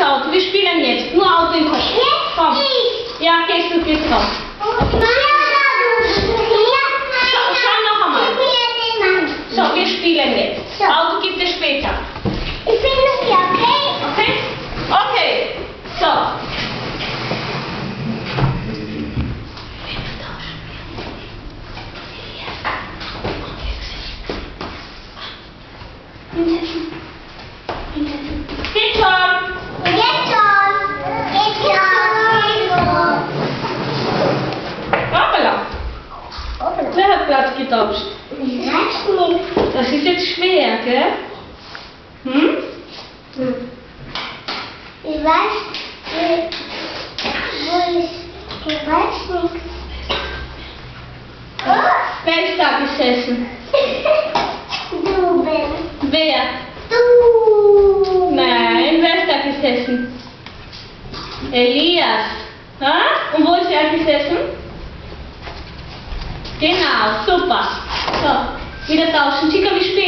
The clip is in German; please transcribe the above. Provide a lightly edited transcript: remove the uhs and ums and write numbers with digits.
ins Auto. Wir spielen jetzt. Nur Auto im Kopf. Komm. Ja, gehst du raus. Schau noch einmal. So, wir spielen jetzt. Auto gibt es später. Ich bin noch hier, okay? Okay? Okay. So. Geht schon. Hoppala. Wer hat Platz getauscht? Das ist jetzt schwer, gell? Hm? Ich weiß nicht. Wer ist da gesessen? Du bist. Wer? Du. Nein, wer ist da gesessen? Elias. Ha? Und wo ist er gesessen? Genau, super. So, wieder tauschen. Chica, wie spielen